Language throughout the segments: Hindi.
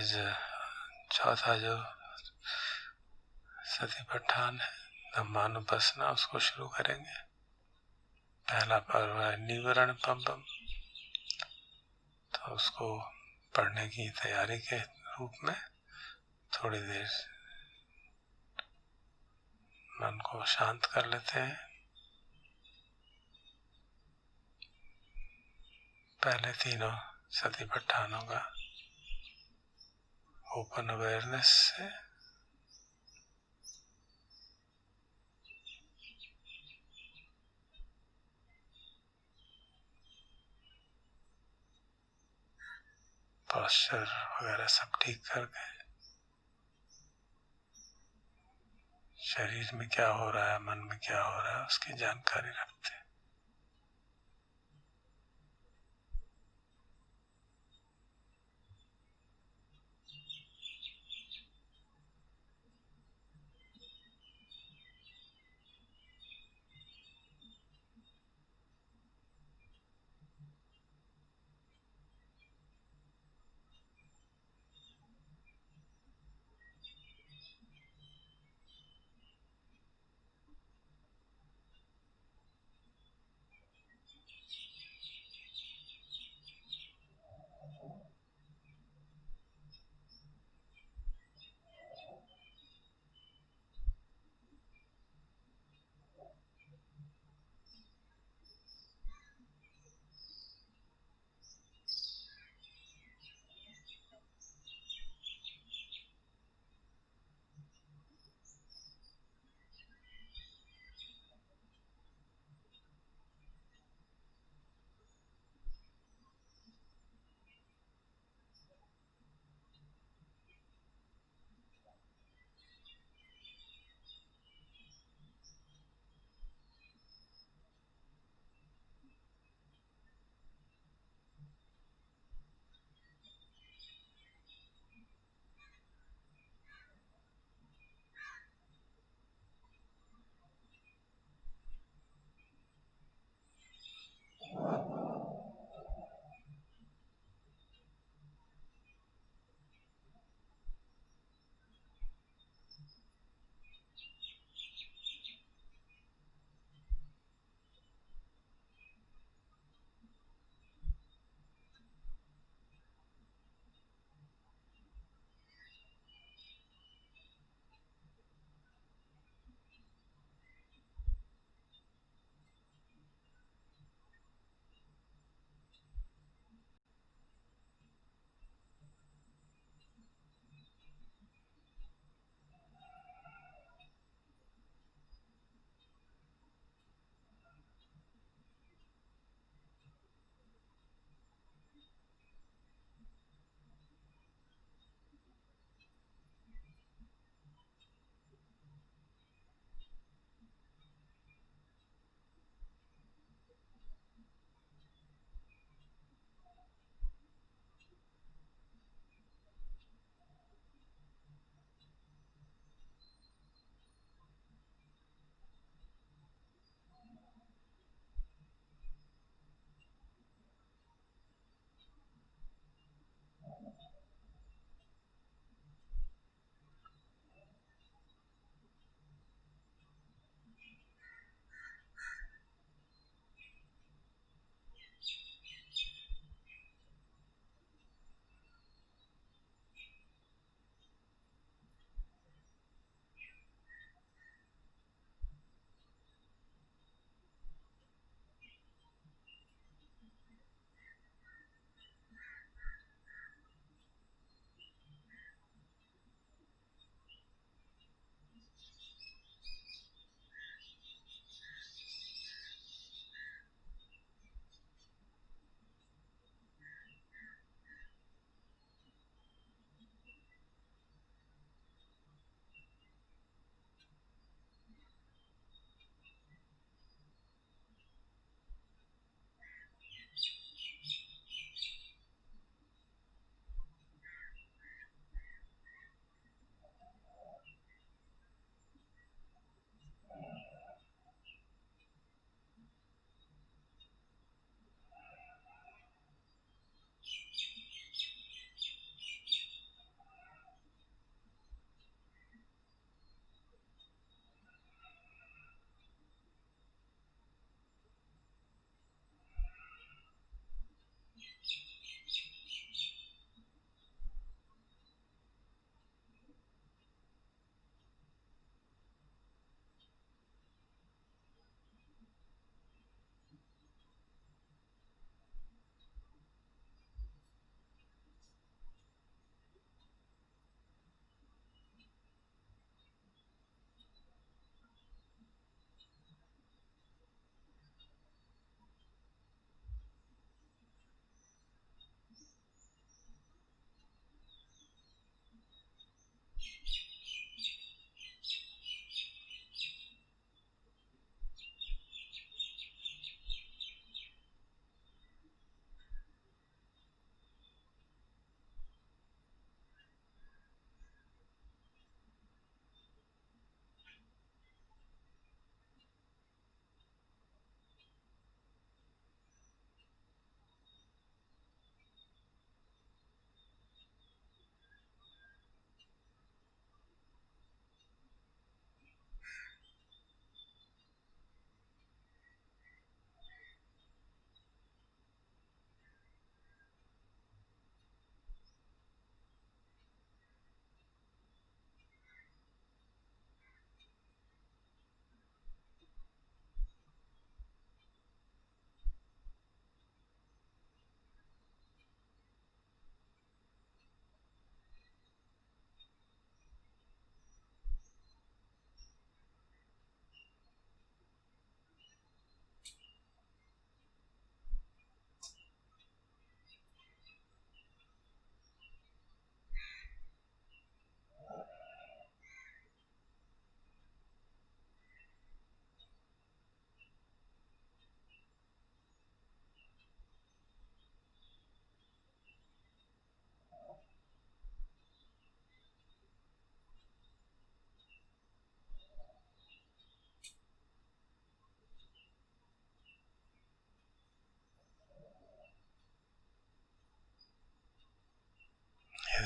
आज चौथा जो सतिपट्ठान है धम्मानुपस्सना, उसको शुरू करेंगे। पहला पर्व है निवरण पंपम, तो उसको पढ़ने की तैयारी के रूप में थोड़ी देर मन को शांत कर लेते हैं। पहले तीनों सतिपट्ठानों का ओपन अवेयरनेस से पोस्चर वगैरह सब ठीक करके शरीर में क्या हो रहा है, मन में क्या हो रहा है, उसकी जानकारी रखते हैं।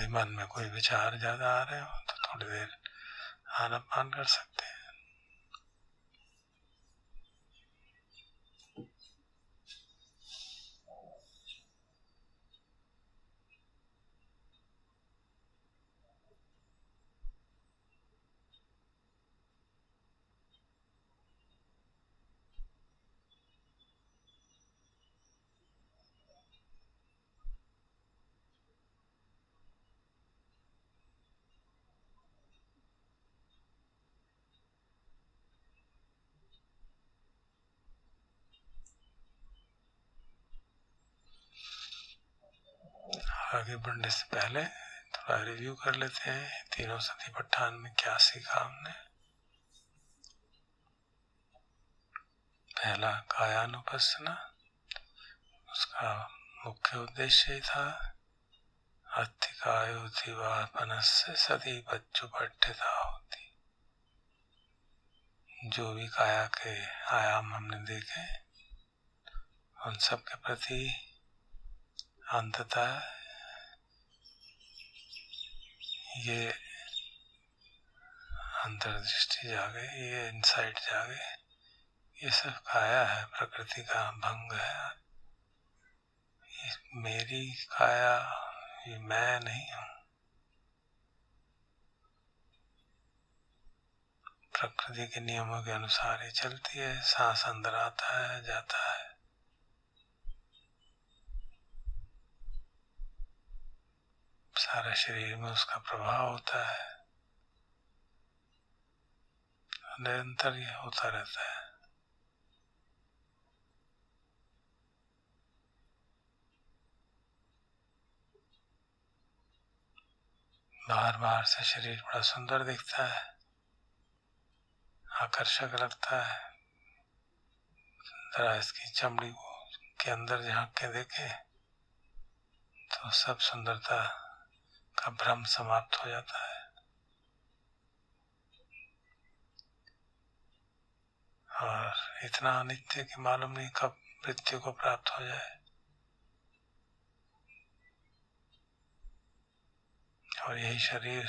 कभी मन में कोई विचार ज्यादा आ रहे हो तो थोड़ी देर आनापान कर सकते हैं। आगे बढ़ने से पहले थोड़ा रिव्यू कर लेते हैं तीनों सतिपट्ठान में क्या सीखा हमने। पहला कायानुपස්සना, उसका मुख्य उद्देश्य ही था अत्थिकायोतिवापनस्य सति बच्चुपट्ठिता होती। जो भी काया के आयाम हमने देखे उन सब के प्रति अंततः ये अंतर्दृष्टि जागे, ये इंसाइट जागे, ये सब काया है, प्रकृति का भंग है, ये मेरी काया, ये मैं नहीं हूँ। प्रकृति के नियमों के अनुसार ही चलती है, सांस अंदर आता है जाता है, सारा शरीर में उसका प्रभाव होता है, निरंतर ये होता रहता है। बाहर बाहर से शरीर बड़ा सुंदर दिखता है, आकर्षक लगता है, जरा इसकी चमड़ी के अंदर झांक के देखे तो सब सुंदरता का भ्रम समाप्त हो जाता है। और इतना अनित्य कि मालूम नहीं कब मृत्यु को प्राप्त हो जाए। और यही शरीर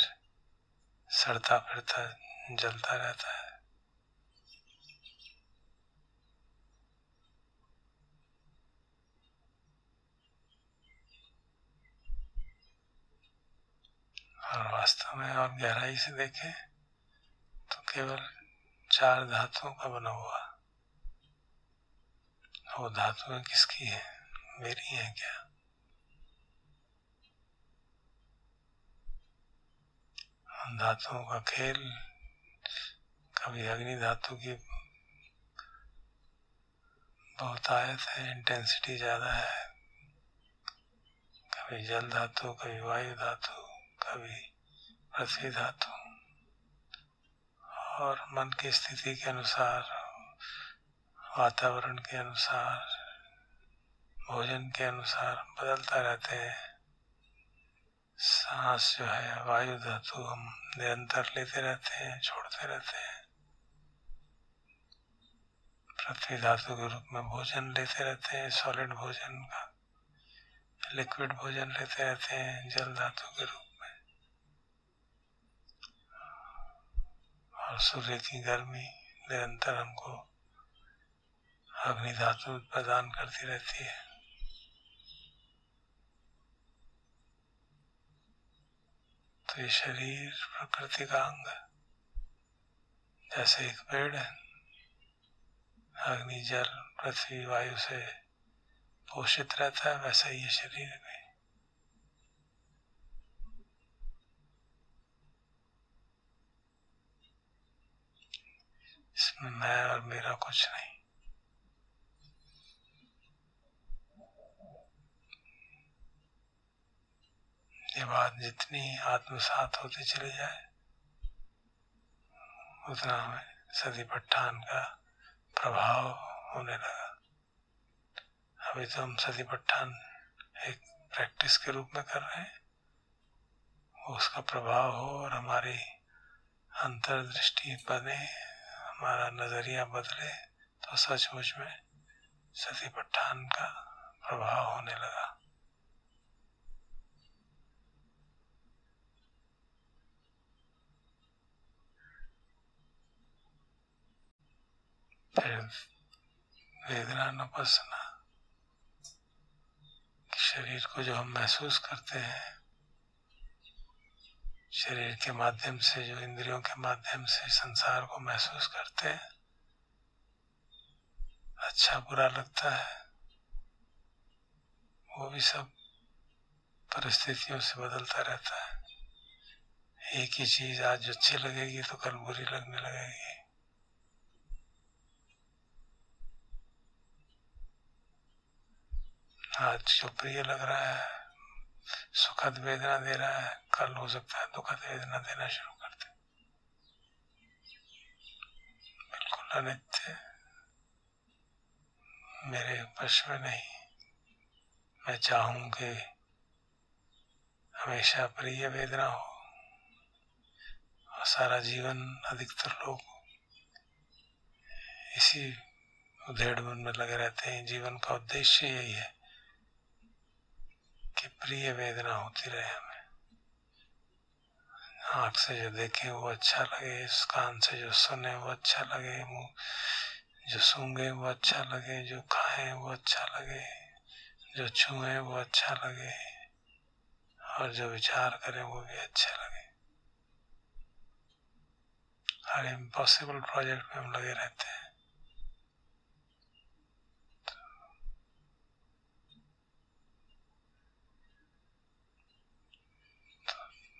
सड़ता फिरता जलता रहता है। और वास्तव में और गहराई से देखें तो केवल 4 धातुओं का बना हुआ। वो धातुएं किसकी है? मेरी है क्या? धातुओं का खेल, कभी अग्नि धातु की बहुतायत है, इंटेंसिटी ज्यादा है, कभी जल धातु, कभी वायु धातु, कभी पृथ्वी धातु, और मन की स्थिति के अनुसार, वातावरण के अनुसार, भोजन के अनुसार बदलता रहते हैं। सांस जो है वायु धातु हम निरंतर लेते रहते हैं, छोड़ते रहते हैं। पृथ्वी धातु के रूप में भोजन लेते रहते हैं, सॉलिड भोजन का, लिक्विड भोजन लेते रहते हैं जल धातु के रूप में। और सूर्य की गर्मी निरंतर हमको अग्नि धातु प्रदान करती रहती है। तो ये शरीर प्रकृति का अंग है। जैसे एक पेड़ है अग्नि जल पृथ्वी वायु से पोषित रहता है, वैसा ही ये शरीर भी। इसमें मैं और मेरा कुछ नहीं। ये बात जितनी आत्मसात होती चली जाए उतना हमें सतिपट्ठान का प्रभाव होने लगा। अभी तो हम सतिपट्ठान एक प्रैक्टिस के रूप में कर रहे हैं, उसका प्रभाव हो और हमारी अंतर्दृष्टि बने, हमारा नजरिया बदले तो सचमुच में सतिपट्ठान का प्रभाव होने लगा। फिर वेदनानुपස්සना, शरीर को जो हम महसूस करते हैं, शरीर के माध्यम से, जो इंद्रियों के माध्यम से संसार को महसूस करते हैं, अच्छा बुरा लगता है, वो भी सब परिस्थितियों से बदलता रहता है। एक ही चीज आज अच्छी लगेगी तो कल बुरी लगने लगेगी। आज जो प्रिय लग रहा है, सुखद वेदना दे रहा है, कल हो सकता है दुखद वेदना देना शुरू कर दे। बिल्कुल अनित्य, मेरे वश में नहीं। मैं चाहूं कि हमेशा प्रिय वेदना हो, और सारा जीवन अधिकतर लोग इसी उधेड़-बुन में लगे रहते हैं। जीवन का उद्देश्य यही है कि प्रिय वेदना होती रहे हमें। आँख से जो देखें वो अच्छा लगे, इस कान से जो सुने वो अच्छा लगे, मुँह जो सूंघे वो अच्छा लगे, जो खाएं वो अच्छा लगे, जो छुएं वो अच्छा लगे, और जो विचार करें वो भी अच्छा लगे। हर इम्पॉसिबल प्रोजेक्ट में हम लगे रहते हैं।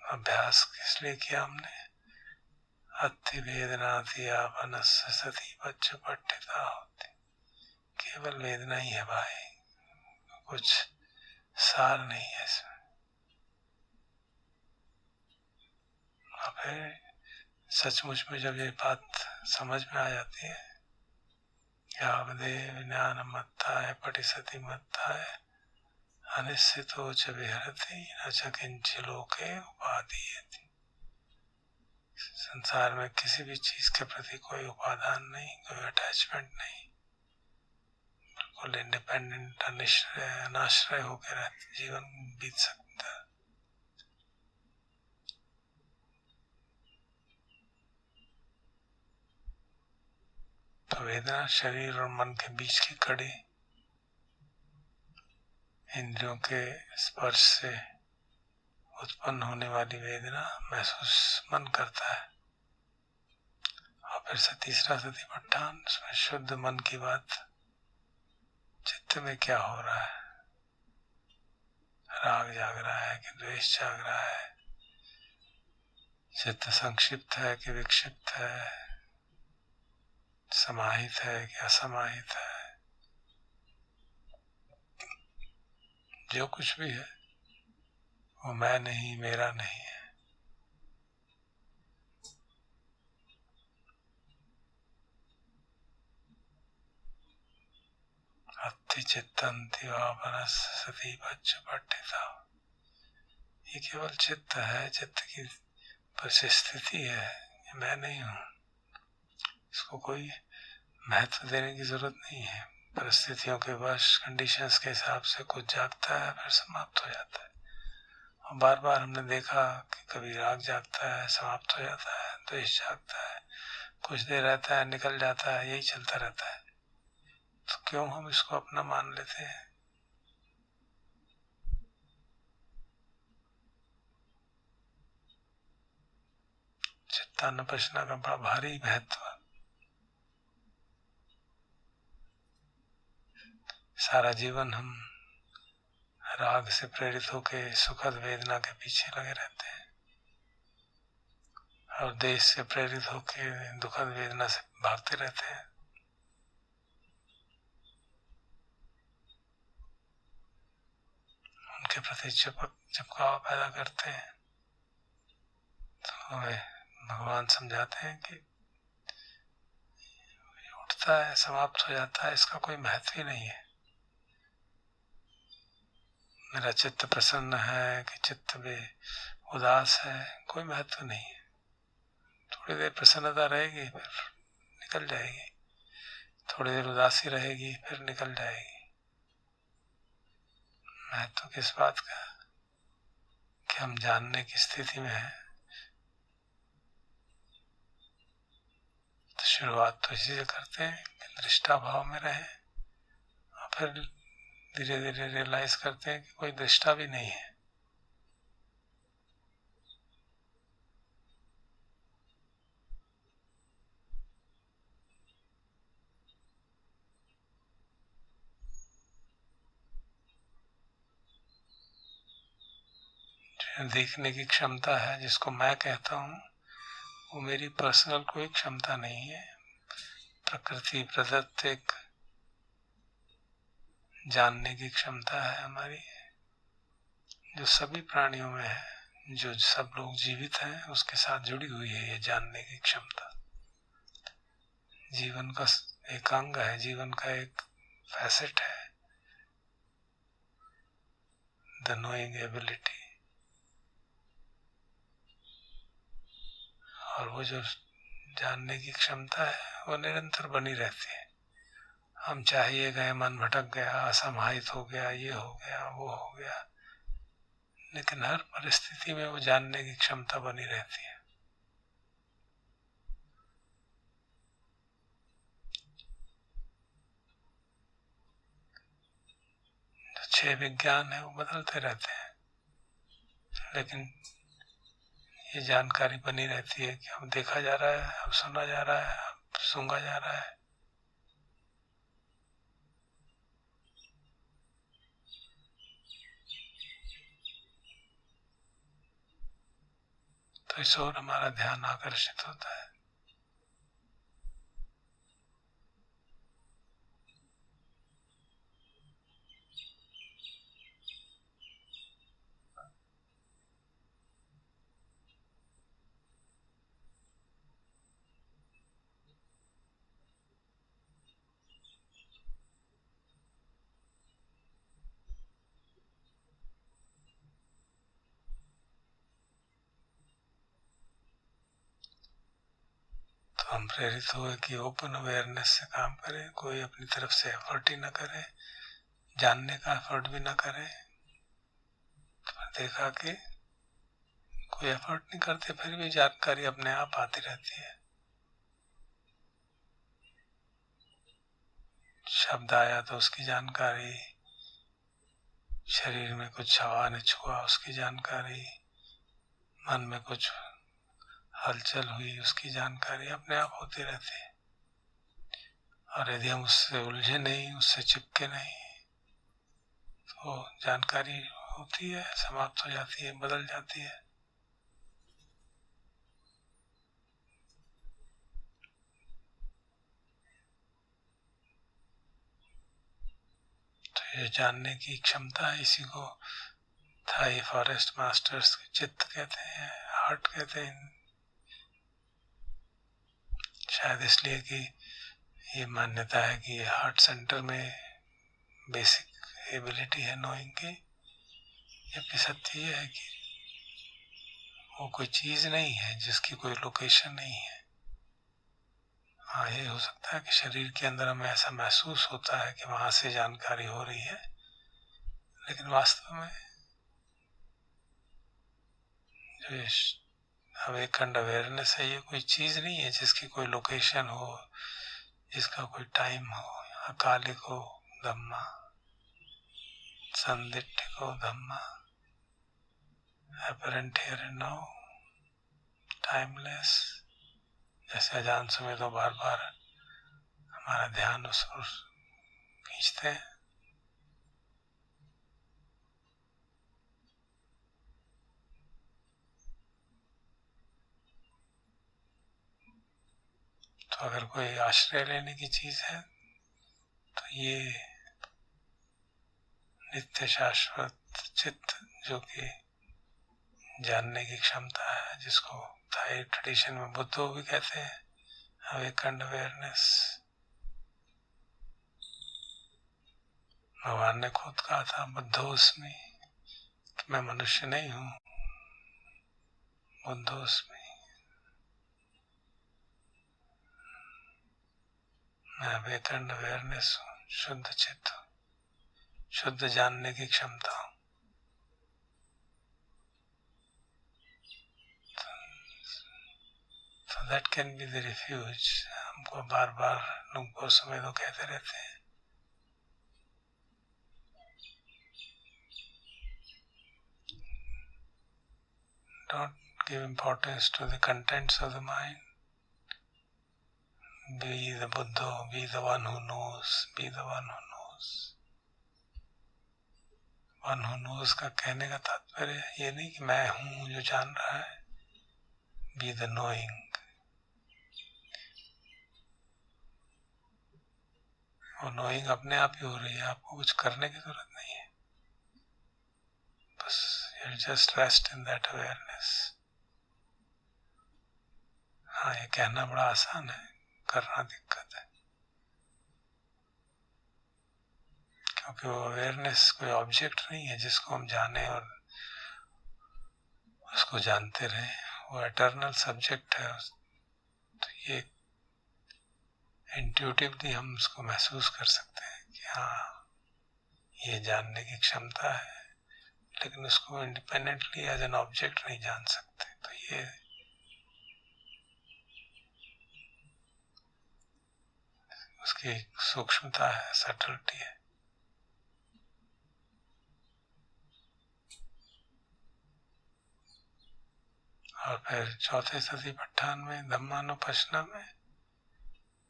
अभ्यास किस लिए किया हमने? अति वेदना दिया मनस्य सती बच्च पट्टिता होती। केवल वेदना ही है भाई, कुछ सार नहीं है इसमें। और फिर सचमुच में जब ये बात समझ में आ जाती है, यावदेव ज्ञान मत्ता है पटिसति मत्ता है अनिश्चितो च विहरति न च किंचि लोके उपाधीयति। संसार में किसी भी चीज के प्रति कोई उपादान नहीं, कोई अटैचमेंट नहीं, बिल्कुल इंडिपेंडेंट, अनाश्रय होकर जीवन बीत सकता है। तो वेदना शरीर और मन के बीच की कड़ी, इंद्रियों के स्पर्श से उत्पन्न होने वाली वेदना महसूस मन करता है। और फिर तीसरा सतिपट्ठान, उसमें शुद्ध मन की बात, चित्त में क्या हो रहा है, राग जाग रहा है कि द्वेष जाग रहा है, चित्त संक्षिप्त है कि विक्षिप्त है, समाहित है कि असमाहित है, जो कुछ भी है वो मैं नहीं, मेरा नहीं है। अति चित्तंति सती बच्च पट्टिता। ये केवल चित्त है, चित्त की परिस्थिति है, ये मैं नहीं हूँ। इसको कोई महत्व देने की जरूरत नहीं है। परिस्थितियों के वश, कंडीशंस के हिसाब से कुछ जागता है फिर समाप्त हो जाता है। और बार बार हमने देखा कि कभी राग जागता है, समाप्त हो जाता है, द्वेष जागता है, कुछ देर रहता है, निकल जाता है, यही चलता रहता है। तो क्यों हम इसको अपना मान लेते हैं? चित्तानुपස්සना का बड़ा भारी महत्व। सारा जीवन हम राग से प्रेरित होकर सुखद वेदना के पीछे लगे रहते हैं, और देश से प्रेरित होकर दुखद वेदना से भागते रहते हैं। उनके प्रति चिपकाव पैदा करते हैं। तो हमें भगवान समझाते हैं कि उठता है, समाप्त हो जाता है, इसका कोई महत्व ही नहीं है। मेरा चित्त प्रसन्न है कि चित्त में उदास है, कोई महत्व नहीं है। थोड़ी देर प्रसन्नता रहेगी फिर निकल जाएगी, थोड़ी देर उदासी रहेगी फिर निकल जाएगी। महत्व किस बात का? कि हम जानने की स्थिति में हैं। तो शुरुआत तो इसी से करते हैं कि दृष्टा भाव में रहें, और फिर धीरे धीरे रियलाइज करते हैं कि कोई दृष्टा भी नहीं है। जो देखने की क्षमता है, जिसको मैं कहता हूँ, वो मेरी पर्सनल कोई क्षमता नहीं है। प्रकृति प्रदत्त एक जानने की क्षमता है हमारी, जो सभी प्राणियों में है, जो सब लोग जीवित हैं उसके साथ जुड़ी हुई है ये जानने की क्षमता। जीवन का एक अंग है, जीवन का एक फैसेट है, द नोइंग एबिलिटी। और वो जो जानने की क्षमता है वो निरंतर बनी रहती है। हम चाहिए गए, मन भटक गया, असमाहित हो गया, ये हो गया, वो हो गया, लेकिन हर परिस्थिति में वो जानने की क्षमता बनी रहती है। जो 6 विज्ञान है वो बदलते रहते हैं, लेकिन ये जानकारी बनी रहती है कि अब देखा जा रहा है, अब सुना जा रहा है, अब सूंघा जा रहा है। तो इस ओर हमारा ध्यान आकर्षित होता है। तो हम प्रेरित हुए कि ओपन अवेयरनेस से काम करें, कोई अपनी तरफ से एफर्ट ही ना करे, जानने का एफर्ट भी ना करे। तो देखा कि कोई एफर्ट नहीं करते, फिर भी जानकारी अपने आप आती रहती है। शब्द आया तो उसकी जानकारी, शरीर में कुछ हवा ने छुआ उसकी जानकारी, मन में कुछ हलचल हुई उसकी जानकारी अपने आप होती रहती है। और यदि हम उससे उलझे नहीं, उससे चिपके नहीं, तो जानकारी होती है, समाप्त हो जाती है, बदल जाती है। तो ये जानने की क्षमता है, इसी को थाई फॉरेस्ट मास्टर्स चित्त कहते हैं, हार्ट कहते हैं। शायद इसलिए कि ये मान्यता है कि ये हार्ट सेंटर में बेसिक एबिलिटी है नोइंग की। जबकि सत्य ये है कि वो कोई चीज नहीं है जिसकी कोई लोकेशन नहीं है। हाँ, ये हो सकता है कि शरीर के अंदर हमें ऐसा महसूस होता है कि वहां से जानकारी हो रही है, लेकिन वास्तव में जो अवेकन्ड अवेयरनेस है, ये कोई चीज नहीं है जिसकी कोई लोकेशन हो, जिसका कोई टाइम हो। अकालिको धम्मा, संदिग्धिको धम्मा, apparent here and now, timeless. जैसे अजान समय तो बार बार हमारा ध्यान उस ओर खींचते हैं। तो अगर कोई आश्रय लेने की चीज है तो ये नित्य शाश्वत चित्त, जो कि जानने की क्षमता है, जिसको थाई ट्रेडिशन में बुद्धो भी कहते हैं, अवेकन्ड अवेयरनेस। भगवान ने खुद कहा था बुद्धोस्मि, कि मैं मनुष्य नहीं हूं, बुद्धोस्मि, मैं अवेकन्ड अवेयरनेस हूं, शुद्ध चित्त, शुद्ध जानने की क्षमता हूं। So that can be the refuge. हमको बार बार लोग बहुत समय तो कहते रहते हैं, don't give importance to the contents of the mind. Be the Buddha, be the one who knows, be the one who knows. One who knows का कहने का तात्पर्य ये नहीं कि मैं हूँ जो जान रहा है. Be the knowing. और knowing अपने आप ही हो रही है, आपको कुछ करने की जरूरत नहीं है. बस you just rest in that awareness. हाँ, ये कहना बड़ा आसान है, करना दिक्कत है. क्योंकि वो अवेयरनेस कोई ऑब्जेक्ट नहीं है जिसको हम जाने और उसको जानते रहें. वो एटर्नल सब्जेक्ट है. तो ये इंट्यूटिवली हम उसको महसूस कर सकते हैं कि हाँ, ये जानने की क्षमता है, लेकिन उसको इंडिपेंडेंटली एज एन ऑब्जेक्ट नहीं जान सकते. तो ये उसकी सूक्ष्मता है, सटलिटी है. और फिर चौथे सतिपट्ठान में धम्मानुपश्यना में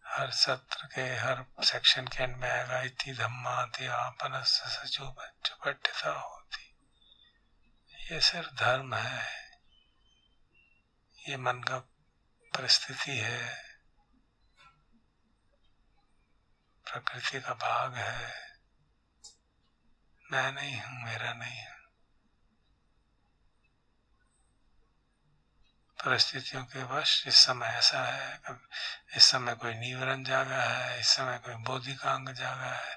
हर सत्र के हर सेक्शन के एंड में आएगा इति धम्माति आपनस्य सचुपट्ठिता होती. ये सिर्फ धर्म है, ये मन का परिस्थिति है, प्रकृति का भाग है. मैं नहीं हूँ, मेरा नहीं हूँ. परिस्थितियों के वश इस समय ऐसा है, इस समय कोई नीवरण जागा है, इस समय कोई बोधिकांग जागा है,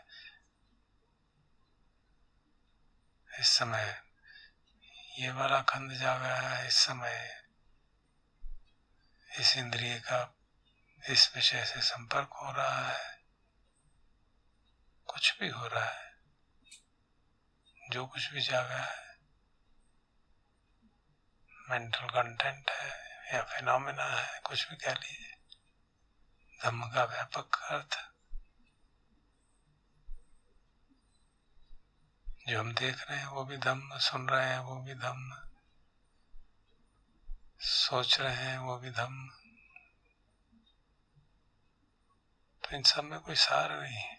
इस समय ये वाला खंड जागा है, इस समय इस इंद्रिय का इस विषय से संपर्क हो रहा है. कुछ भी हो रहा है, जो कुछ भी जागा है, मेंटल कंटेंट है या फिनोमेना है, कुछ भी कह लीजिए. धम्म का व्यापक अर्थ जो हम देख रहे हैं वो भी धम्म, सुन रहे हैं वो भी धम्म, सोच रहे हैं वो भी धम्म. तो इन सब में कोई सार नहीं है.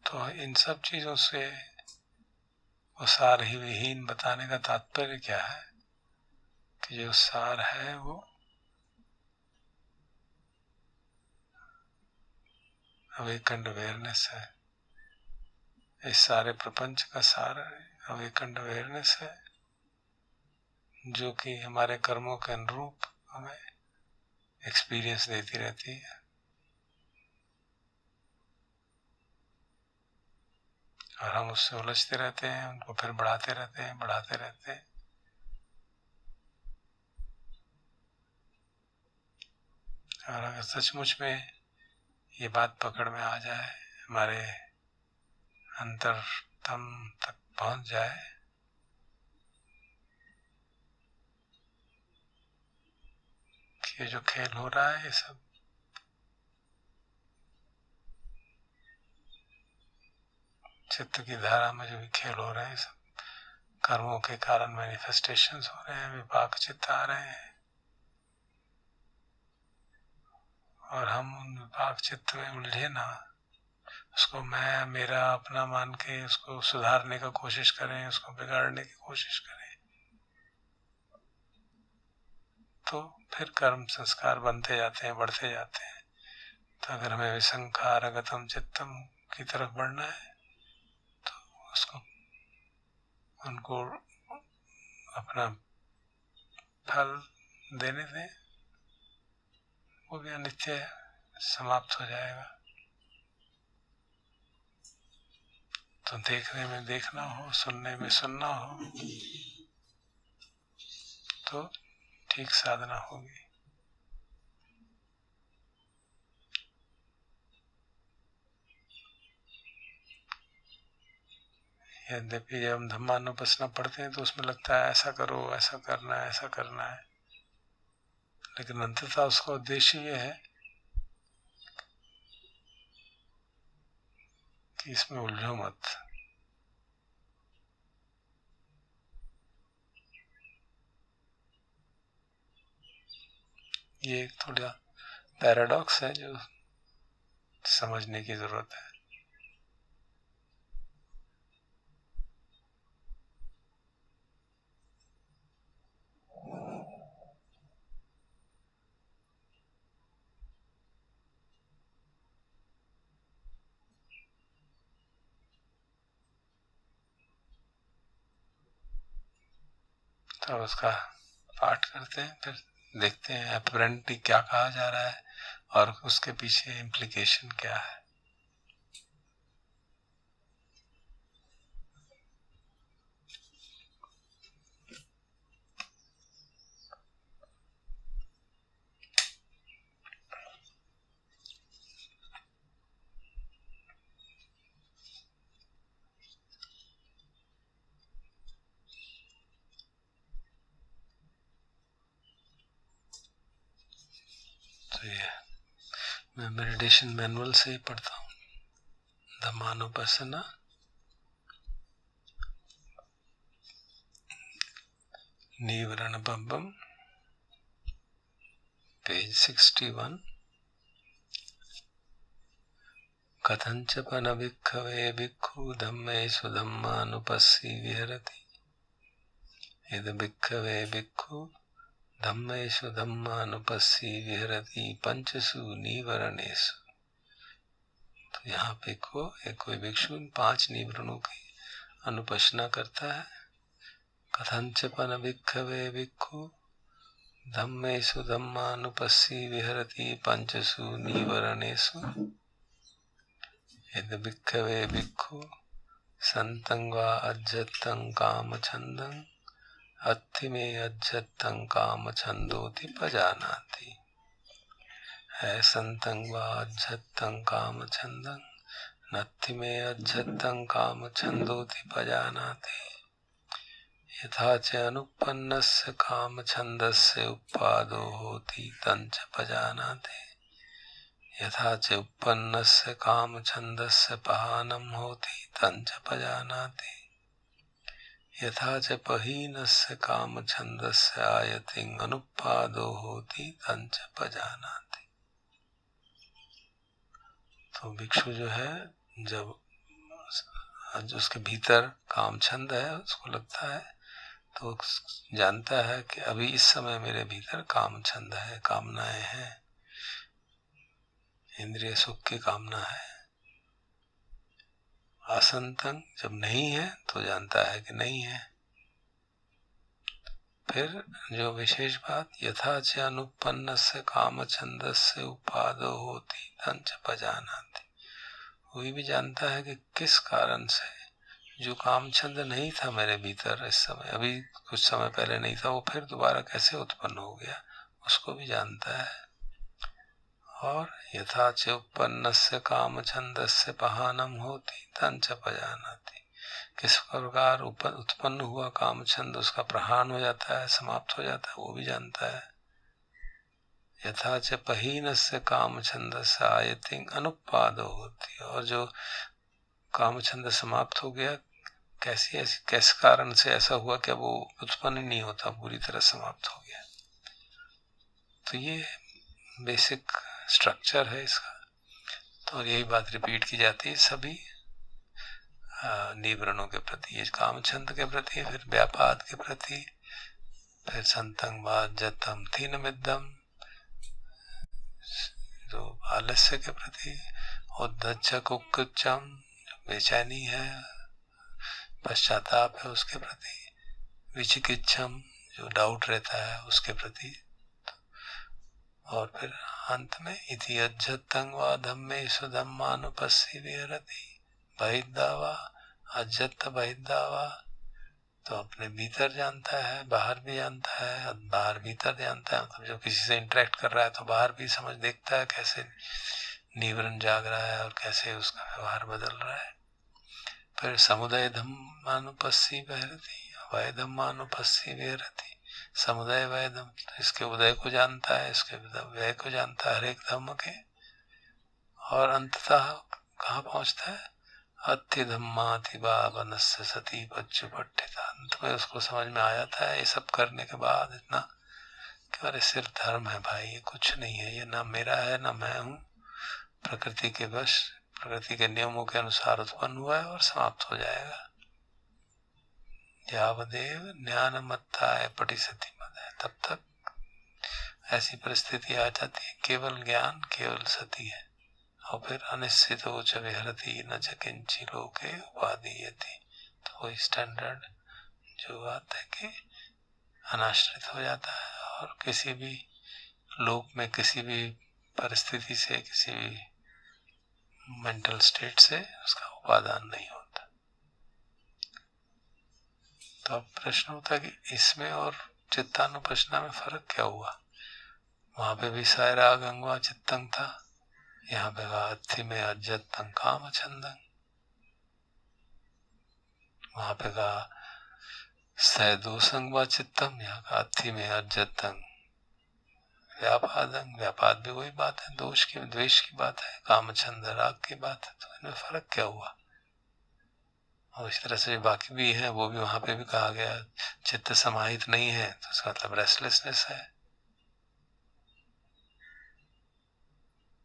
तो इन सब चीजों से वो सार ही विहीन बताने का तात्पर्य क्या है कि जो सार है वो अवेकन्ड अवेयरनेस है. इस सारे प्रपंच का सार अवेकन्ड अवेयरनेस है, जो कि हमारे कर्मों के अनुरूप हमें एक्सपीरियंस देती रहती है. और हम उससे उलझते रहते हैं, उनको फिर बढ़ाते रहते हैं, बढ़ाते रहते हैं. और अगर सचमुच में ये बात पकड़ में आ जाए, हमारे अंतरतम तक पहुंच जाए, कि ये जो खेल हो रहा है ये सब चित्त की धारा में जो भी खेल हो रहे हैं, सब कर्मों के कारण मैनिफेस्टेशंस हो रहे हैं, विपाक चित्त आ रहे हैं. और हम उन विपाक चित्त में उलझे ना, उसको मैं मेरा अपना मान के उसको सुधारने का कोशिश करें, उसको बिगाड़ने की कोशिश करें, तो फिर कर्म संस्कार बनते जाते हैं, बढ़ते जाते हैं. तो अगर हमें विसंखार गतम चित्तम की तरफ बढ़ना है तो उसको उनको अपना फल देने दें. वो भी अनित्य समाप्त हो जाएगा. तो देखने में देखना हो, सुनने में सुनना हो, तो ठीक साधना होगी. यद्यपि जब हम धम्मानुपस्सना पढ़ते हैं तो उसमें लगता है ऐसा करो, ऐसा करना है, ऐसा करना है. लेकिन अंततः उसका उद्देश्य ये है कि इसमें उलझो मत। ये एक थोड़ा पैराडॉक्स है जो समझने की जरूरत है। तो उसका पाठ करते हैं, फिर देखते हैं अपरेंटली क्या कहा जा रहा है और उसके पीछे इम्प्लीकेशन क्या है। तो ये मैं मेडिटेशन मैनुअल से ही पढ़ता हूँ, धम्मानुपස්සना निवरण बब्बम, पेज 61। कथंच पन भिक्खवे भिक्खु धम्मेषु धम्मानुपस्सी विहरति। यद् भिक्खवे भिक्खु धम्मेषु धम्मानुपस्सी विहरति पंचसु निवरणेषु। तो यहाँ पे कोई भिक्षु 5 निवरणों की अनुपसना करता है। कथंच पन भिक्खवे भिक्खु धम्मेषु धम्मानुपस्सी विहरति पंचसु निवरणेषु। यद् भिक्खवे भिक्खु संतं वा अज्जतं कामछन्दं अत्थि में अज्जतं कामछन्दोति पजानाति। है संतं वा अज्जतं कामछन्दं नत्थि में अज्जतं कामछन्दोति पजानाति। यथा च अनुपन्नस्य कामछन्दस्य उपादो होति तं च पजानाति। यथा च उपन्नस्य कामछन्दस्य पहानं होति तं च पजानाति। यथा च पहीनस्य कामछन्दस्य आयतिं अनुपादो होति तं च पजानाति। तो भिक्षु जो है जब उसके भीतर कामछंद है, उसको लगता है तो जानता है कि अभी इस समय मेरे भीतर कामछंद है, कामनाएं हैं, इंद्रिय सुख की कामना है। असंतं जब नहीं है तो जानता है कि नहीं है। फिर जो विशेष बात, यथा च अनुपन्नस्य कामछन्दस्य उपादो होति तं च पजानाति। वही भी जानता है कि किस कारण से जो कामछंद नहीं था मेरे भीतर इस समय, अभी कुछ समय पहले नहीं था, वो फिर दोबारा कैसे उत्पन्न हो गया, उसको भी जानता है। और यथा च उपन्नस्य कामछन्दस्य पहानं होति तं च पजानाति। किस प्रकार उत्पन्न हुआ कामछंद उसका प्रहान हो जाता है, समाप्त हो जाता है, वो भी जानता है। यथा च पहीनस्य कामछन्दस्य आयतिं अनुपादो होति। और जो कामछंद समाप्त हो गया, कैसे कारण से ऐसा हुआ कि वो उत्पन्न नहीं होता, पूरी तरह समाप्त हो गया। तो ये बेसिक स्ट्रक्चर है इसका। तो यही बात रिपीट की जाती है सभी निवरणों के प्रति, ये कामछंद के प्रति, फिर व्यापाद के प्रति, फिर संतं वा अज्जतं थीनमिद्धं जो आलस्य के प्रति, उद्धच्च कुक्कुच्चम बेचैनी है, पश्चाताप है उसके प्रति, विचिकित्सम जो डाउट रहता है उसके प्रति, और फिर अंत में इति अज्जतं वा धम्मेषु धम्मानुपस्सी विहरति बहिद्धा वा अज्जत बहिद्धा वा। तो अपने भीतर जानता है, बाहर भी जानता है, बाहर भीतर जानता है। मतलब जो किसी से इंटरेक्ट कर रहा है तो बाहर भी समझ देखता है कैसे निवरण जाग रहा है और कैसे उसका व्यवहार बदल रहा है। फिर समुदय धम्मानुपस्सी विहरति वै धम्मानुपस्सी विहरति। समुदय वेदम, इसके उदय को जानता है, इसके व्यय को जानता है, हर एक धम्म के। और अंततः कहाँ पहुंचता है? अति धम्माति बावनस्य सती बच्चु पट्टिता। अंत में उसको समझ में आ जाता है ये सब करने के बाद इतना कि अरे सिर्फ धर्म है भाई, ये कुछ नहीं है, ये ना मेरा है ना मैं हूँ, प्रकृति के वश, प्रकृति के नियमों के अनुसार उत्पन्न हुआ है और समाप्त हो जाएगा। यावदेव ज्ञानमत्ताय पटिसति मदय, तब तक ऐसी परिस्थिति आ जाती है केवल ज्ञान केवल सती है। और फिर अनिश्चितो च विहरति न च किंचि लोके उपादीयते। तो वही स्टैंडर्ड जो बात है कि अनाश्रित हो जाता है और किसी भी लोक में किसी भी परिस्थिति से, किसी भी मेंटल स्टेट से उसका उपादान नहीं होता। तो अब प्रश्न होता है कि इसमें और चित्तानुपश्ना में फर्क क्या हुआ? वहां पे भी सायरा गंगवा चित्तंग था, यहाँ पे अथि में अज्जतंग काम छंदंग, वहां पे कहा सैदोसंग व चित्तम, यहाँ का अथि में अज्जतंग व्यापादंग, व्यापाद भी वही बात है, दोष की द्वेष की बात है, काम छंद राग की बात है। तो इनमें फर्क क्या हुआ? और इस तरह से बाकी भी है, वो भी वहां पे भी कहा गया चित्त समाहित नहीं है तो इसका मतलब रेस्टलेसनेस है।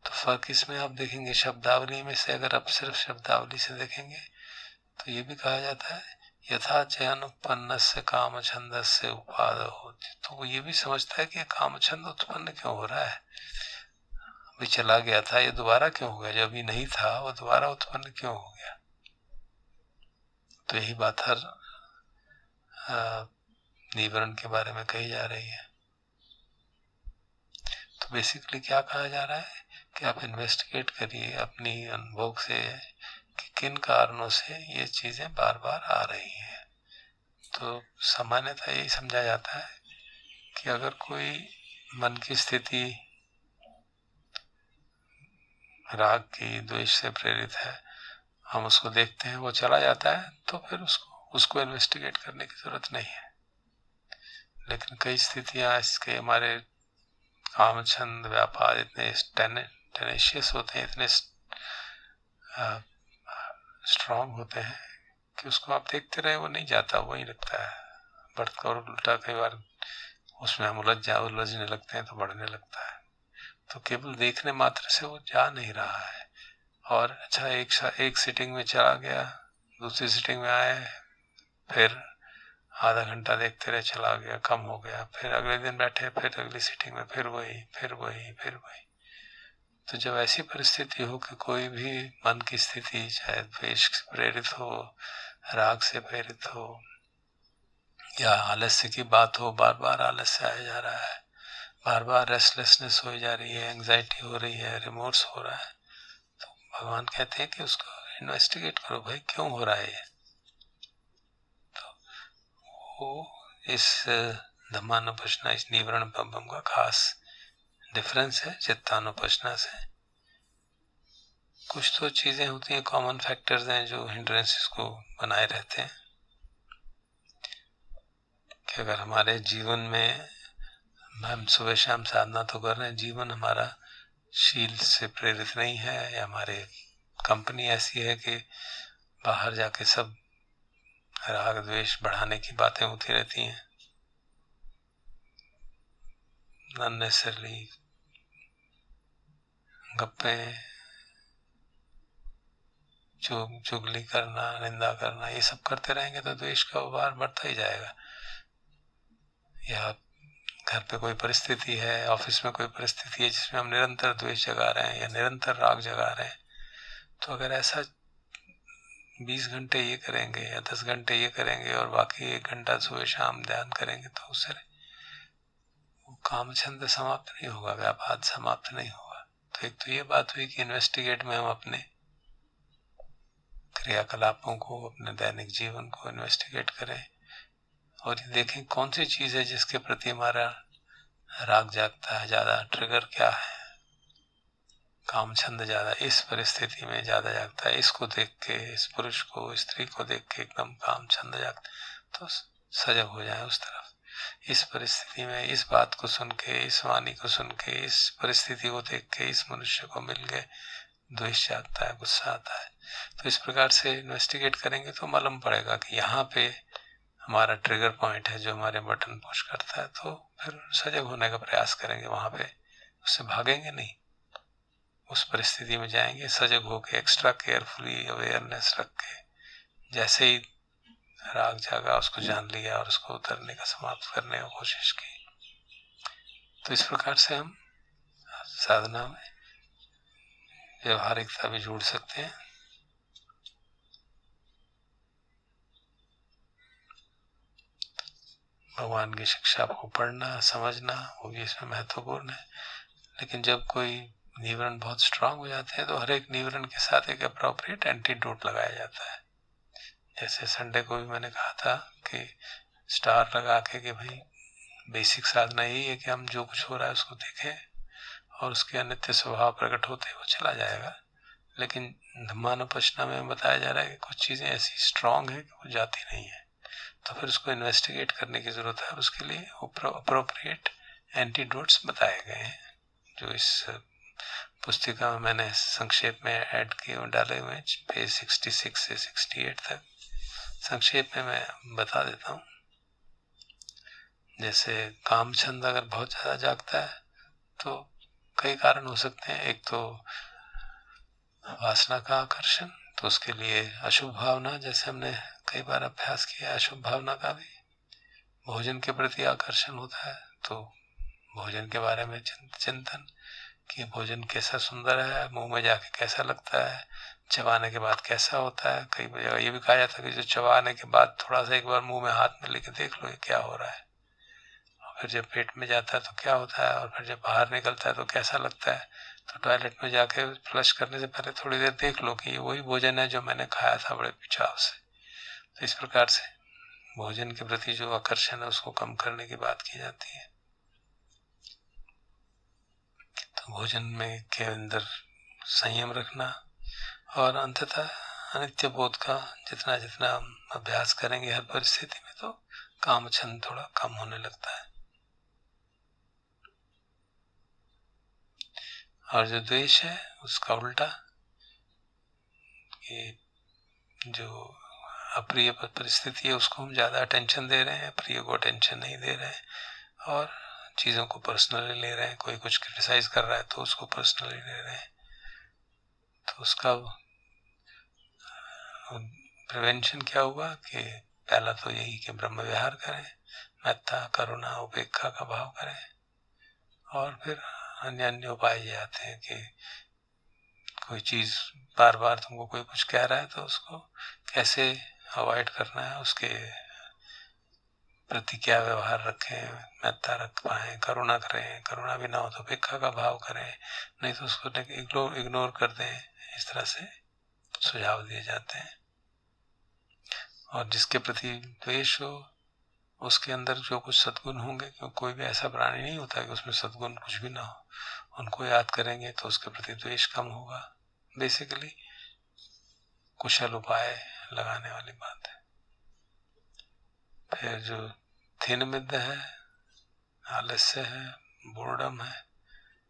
तो फर्क इसमें आप देखेंगे शब्दावली में से, अगर आप सिर्फ शब्दावली से देखेंगे तो ये भी कहा जाता है यथा चयन उत्पन्न से काम छंद से उपाद होती। तो वो ये भी समझता है कि काम छंद उत्पन्न क्यों हो रहा है, अभी चला गया था ये दोबारा क्यों हो गया, जो अभी नहीं था वो दोबारा उत्पन्न क्यों हो गया। तो यही बात हर निवरण के बारे में कही जा रही है। तो बेसिकली क्या कहा जा रहा है कि आप इन्वेस्टिगेट करिए अपनी अनुभव से कि किन कारणों से ये चीजें बार बार आ रही हैं। तो सामान्यतः यही समझा जाता है कि अगर कोई मन की स्थिति राग की द्वेष से प्रेरित है, हम उसको देखते हैं वो चला जाता है, तो फिर उसको इन्वेस्टिगेट करने की जरूरत नहीं है। लेकिन कई स्थितियां इसके हमारे काम छंद व्यापार इतने टेनेशियस होते हैं, इतने स्ट्रांग होते हैं कि उसको आप देखते रहे वो नहीं जाता, वही लगता है बढ़ता, और उल्टा कई बार उसमें हम उलझने लगते हैं तो बढ़ने लगता है। तो केवल देखने मात्र से वो जा नहीं रहा है। और अच्छा एक सिटिंग में चला गया, दूसरी सिटिंग में आए, फिर आधा घंटा देखते रहे चला गया, कम हो गया, फिर अगले दिन बैठे, फिर अगली सिटिंग में फिर वही फिर वही फिर वही। तो जब ऐसी परिस्थिति हो कि कोई भी मन की स्थिति चाहे द्वेष से प्रेरित हो, राग से प्रेरित हो, या आलस्य की बात हो, बार बार आलस्य आया जा रहा है, बार बार रेस्टलेसनेस हो जा रही है, एंग्जाइटी हो रही है, रिमोर्स हो रहा है, तो भगवान कहते हैं कि उसको इन्वेस्टिगेट करो भाई क्यों हो रहा है ये। तो वो इस धम्मानुपश्ना, इस निवरण बम का खास डिफरेंस है चित्तानुपश्ना से। कुछ तो चीजें होती हैं, कॉमन फैक्टर्स हैं जो हिंड्रेंसेस को बनाए रहते हैं कि अगर हमारे जीवन में हम सुबह शाम साधना तो कर रहे हैं, जीवन हमारा शील से प्रेरित नहीं है, या हमारे कंपनी ऐसी है कि बाहर जाके सब राग द्वेष बढ़ाने की बातें होती रहती हैं, अननेसेसरली गप्पे, चुगली करना, निंदा करना, ये सब करते रहेंगे तो द्वेष का उभार बढ़ता ही जाएगा। या घर पे कोई परिस्थिति है, ऑफिस में कोई परिस्थिति है जिसमें हम निरंतर द्वेष जगा रहे हैं या निरंतर राग जगा रहे हैं, तो अगर ऐसा 20 घंटे ये करेंगे या 10 घंटे ये करेंगे और बाकी 1 घंटा सुबह शाम ध्यान करेंगे तो उससे वो काम छंद समाप्त नहीं होगा, व्यापाद समाप्त नहीं होगा। तो एक तो ये बात हुई कि इन्वेस्टिगेट में हम अपने क्रियाकलापों को, अपने दैनिक जीवन को इन्वेस्टिगेट करें और ये देखें कौन सी चीज है जिसके प्रति हमारा राग जागता है ज्यादा, ट्रिगर क्या है, काम छंद ज्यादा इस परिस्थिति में ज्यादा जागता है, इसको देख के, इस पुरुष को स्त्री को देख के एकदम काम छंद जागता, तो सजग हो जाए उस तरफ। इस परिस्थिति में इस बात को सुन के, इस वाणी को सुन के, इस परिस्थिति को देख के, इस मनुष्य को मिल गए द्वेष आता है, गुस्सा आता है। तो इस प्रकार से इन्वेस्टिगेट करेंगे तो मालूम पड़ेगा कि यहाँ पे हमारा ट्रिगर पॉइंट है जो हमारे बटन पुश करता है। तो फिर सजग होने का प्रयास करेंगे, वहां पे उससे भागेंगे नहीं, उस परिस्थिति में जाएंगे सजग होके, एक्स्ट्रा केयरफुली अवेयरनेस रख के। जैसे ही राग जागा उसको जान लिया और उसको उतरने का, समाप्त करने की कोशिश की। तो इस प्रकार से हम साधना में व्यवहारिकता भी जोड़ सकते हैं। भगवान की शिक्षा को पढ़ना, समझना, वो भी इसमें महत्वपूर्ण है। लेकिन जब कोई निवरण बहुत स्ट्रांग हो जाते हैं तो हर एक निवरण के साथ एक अप्रोप्रिएट एंटीडोट लगाया जाता है। जैसे संडे को भी मैंने कहा था कि स्टार लगा के कि भाई बेसिक साधना यही है कि हम जो कुछ हो रहा है उसको देखें और उसके अनित्य स्वभाव प्रकट होते वो चला जाएगा। लेकिन धम्मानुपश्ना में बताया जा रहा है कि कुछ चीजें ऐसी स्ट्रांग है कि वो जाती नहीं है, तो फिर उसको इन्वेस्टिगेट करने की जरूरत है। उसके लिए अप्रोप्रिएट एंटीडोट्स बताए गए हैं, जो इस पुस्तिका में मैंने संक्षेप में ऐड किए डाले हुए, पेज 66 से 68 तक। संक्षेप में मैं बता देता हूँ। जैसे काम छंद अगर बहुत ज्यादा जागता है तो कई कारण हो सकते हैं। एक तो वासना का आकर्षण, तो उसके लिए अशुभ भावना, जैसे हमने कई बार अभ्यास किया, अशुभ भावना का भी। भोजन के प्रति आकर्षण होता है तो भोजन के बारे में चिंतन कि भोजन कैसा सुंदर है, मुंह में जाके कैसा लगता है, चबाने के बाद कैसा होता है। कई जगह ये भी कहा जाता है कि जो चबाने के बाद थोड़ा सा एक बार मुंह में हाथ में लेके देख लो ये क्या हो रहा है, और फिर जब पेट में जाता है तो क्या होता है, और फिर जब बाहर निकलता है तो कैसा लगता है। तो टॉयलेट में जाके फ्लश करने से पहले थोड़ी देर देख लो कि ये वही भोजन है जो मैंने खाया था बड़े चाव से। तो इस प्रकार से भोजन के प्रति जो आकर्षण है उसको कम करने की बात की जाती है। तो भोजन में के अंदर संयम रखना, और अंततः अनित्य बोध का जितना जितना हम अभ्यास करेंगे हर परिस्थिति में, तो काम छंद थोड़ा कम होने लगता है। और जो द्वेष है उसका उल्टा, कि जो अप्रिय परिस्थिति है उसको हम ज्यादा अटेंशन दे रहे हैं, प्रिय को अटेंशन नहीं दे रहे हैं, और चीजों को पर्सनली ले रहे हैं। कोई कुछ क्रिटिसाइज कर रहा है तो उसको पर्सनली ले रहे हैं। तो उसका प्रिवेंशन क्या हुआ कि पहला तो यही कि ब्रह्म विहार करें, मेत्ता, करुणा, उपेक्षा का भाव करें, और फिर अन्य अन्य उपाय ये आते हैं कि कोई चीज बार बार तुमको कोई कुछ कह रहा है तो उसको कैसे अवॉइड करना है, उसके प्रति क्या व्यवहार रखें, मेत्ता रख पाए, करुणा करें, करुणा भी ना हो तो उपेक्षा का भाव करें, नहीं तो उसको इग्नोर कर दें। इस तरह से सुझाव दिए जाते हैं। और जिसके प्रति द्वेष हो उसके अंदर जो कुछ सद्गुण होंगे, क्योंकि कोई भी ऐसा प्राणी नहीं होता कि उसमें सद्गुण कुछ भी ना हो, उनको याद करेंगे तो उसके प्रति द्वेष कम होगा। बेसिकली कुशल उपाय लगाने वाली बात है। फिर जो थिन मिद्द है, आलस्य है, बोर्डम है,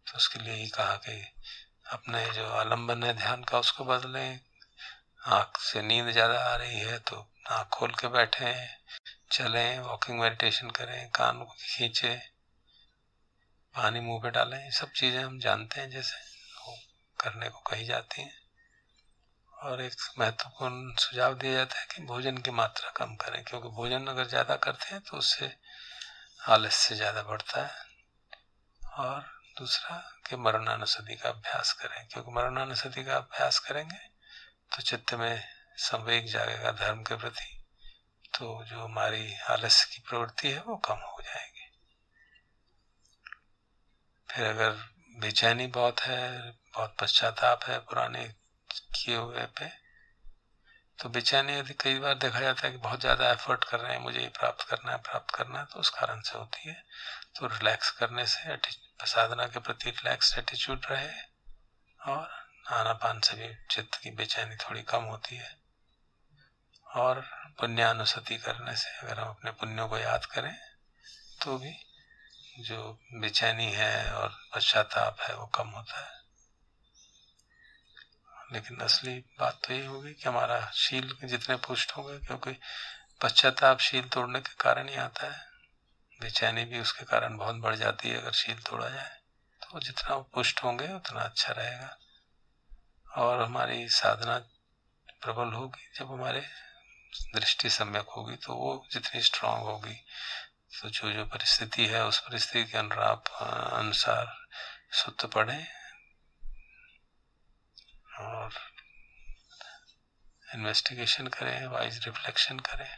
तो उसके लिए ही कहा कि अपने जो आलम्बन है ध्यान का उसको बदलें। आंख से नींद ज्यादा आ रही है तो आंख खोल के बैठे, चलें, वॉकिंग मेडिटेशन करें, कान को खींचे, पानी मुंह पे डालें। ये सब चीजें हम जानते हैं जैसे वो करने को कही जाती हैं। और एक महत्वपूर्ण सुझाव दिया जाता है कि भोजन की मात्रा कम करें, क्योंकि भोजन अगर ज्यादा करते हैं तो उससे आलस्य ज्यादा बढ़ता है। और दूसरा कि मरणानुसति का अभ्यास करें, क्योंकि मरणानुसति का अभ्यास करेंगे तो चित्त में संवेग जागेगा धर्म के प्रति, तो जो हमारी आलस्य की प्रवृत्ति है वो कम हो जाएगी। फिर अगर बेचैनी बहुत है, बहुत पश्चाताप है पुराने किए हुए पे, तो बेचैनी यदि कई बार देखा जाता है कि बहुत ज्यादा एफर्ट कर रहे हैं, मुझे ये प्राप्त करना है, तो उस कारण से होती है। तो रिलैक्स करने से साधना के प्रति रिलैक्स एटीट्यूड रहे, और आनापान से भी चित्त की बेचैनी थोड़ी कम होती है। और पुण्यानुसति करने से, अगर हम अपने पुण्यों को याद करें तो भी जो बेचैनी है और पश्चाताप है वो कम होता है। लेकिन असली बात तो ये होगी कि हमारा शील जितने पुष्ट होंगे, क्योंकि पश्चाताप शील तोड़ने के कारण ही आता है, बेचैनी भी उसके कारण बहुत बढ़ जाती है अगर शील तोड़ा जाए। तो जितना वो पुष्ट होंगे उतना अच्छा रहेगा। और हमारी साधना प्रबल होगी जब हमारे दृष्टि सम्यक होगी, तो वो जितनी स्ट्रांग होगी तो जो परिस्थिति है उस परिस्थिति के अनुसार सुत्त पढ़ें और इन्वेस्टिगेशन करें, वाइज रिफ्लेक्शन करें।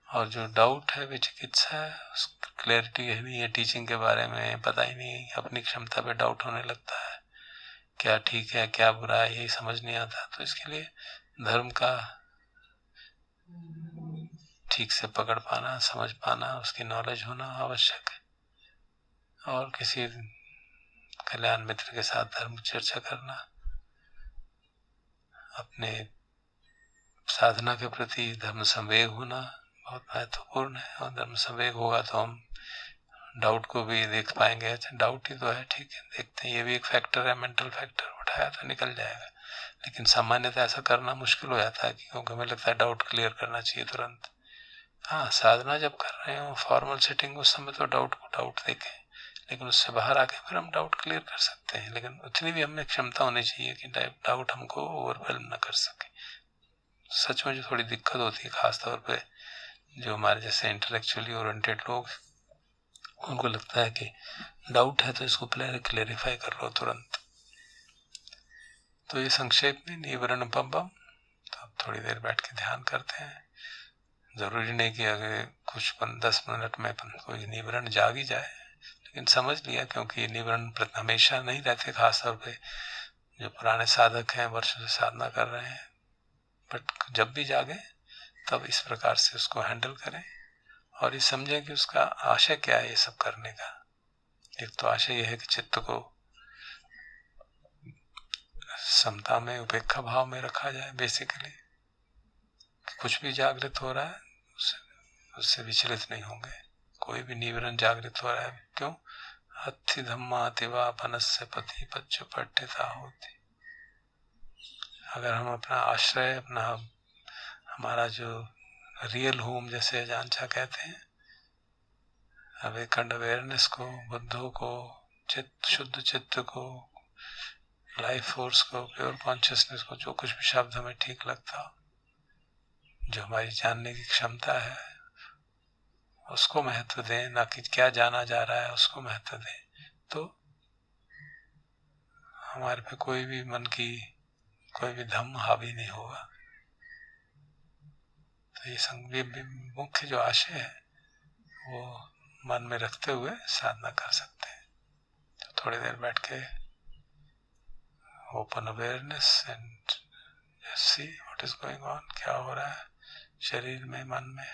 और जो डाउट है, विचिकित्सा है, उस क्लैरिटी है नहीं है, टीचिंग के बारे में पता ही नहीं, अपनी क्षमता पे डाउट होने लगता है, क्या ठीक है क्या बुरा है यही समझ नहीं आता। तो इसके लिए धर्म का ठीक से पकड़ पाना, समझ पाना, उसकी नॉलेज होना आवश्यक है। और किसी कल्याण मित्र के साथ धर्म चर्चा करना, अपने साधना के प्रति धर्म संवेग होना बहुत महत्वपूर्ण है। और धर्म संवेग होगा तो हम डाउट को भी देख पाएंगे। अच्छा डाउट ही तो है, ठीक है देखते हैं, ये भी एक फैक्टर है, मेंटल फैक्टर, उठाया तो निकल जाएगा। लेकिन सामान्यतः ऐसा करना मुश्किल हो जाता है, क्योंकि हमें लगता है डाउट क्लियर करना चाहिए तुरंत। हाँ, साधना जब कर रहे हो, फॉर्मल सेटिंग, उस समय तो डाउट को डाउट देखें, लेकिन उससे बाहर आके फिर हम डाउट क्लियर कर सकते हैं। लेकिन उतनी भी हमें क्षमता होनी चाहिए कि डाउट हमको ओवरवेल्म ना कर सके। सच में जो थोड़ी दिक्कत होती है, खासतौर पे जो हमारे जैसे इंटेलेक्चुअली ओरिएंटेड लोग, उनको लगता है कि डाउट है तो इसको क्लेरिफाई कर लो तुरंत। तो ये संक्षेप में निवरण पम्बम। तो अब थोड़ी देर बैठ के ध्यान करते हैं। जरूरी नहीं कि अगर कुछ 10 मिनट में कोई निवरण जाग ही जाए, लेकिन समझ लिया, क्योंकि ये निवरण हमेशा नहीं रहते, खासतौर पे जो पुराने साधक हैं, वर्षों से साधना कर रहे हैं। बट जब भी जागे तब इस प्रकार से उसको हैंडल करें और ये समझें कि उसका आशय क्या है ये सब करने का। एक तो आशय ये है कि चित्त को समता में, उपेक्षा भाव में रखा जाए। बेसिकली कुछ भी जागृत हो रहा है उससे विचलित नहीं होंगे। कोई भी निवरण जागृत हो रहा है, क्यों? अति धम्मा तिवा पनस्य पति पच्चु पट्टिता होती। अगर हम अपना आश्रय, अपना हमारा जो रियल होम, जैसे अजानचा कहते हैं, अवेकंड अवेयरनेस को, बुद्धों को, शुद्ध चित्त को, लाइफ फोर्स को, प्योर कॉन्शियसनेस को, जो कुछ भी शब्द हमें ठीक लगता हो, जो हमारी जानने की क्षमता है उसको महत्व दें, ना कि क्या जाना जा रहा है उसको महत्व दें। तो हमारे पे कोई भी मन की कोई भी धम्म हावी नहीं होगा। तो ये मुख्य जो आशय है वो मन में रखते हुए साधना कर सकते हैं। तो थोड़ी देर बैठ के open awareness and see what is going on, क्या हो रहा है शरीर में, मन में।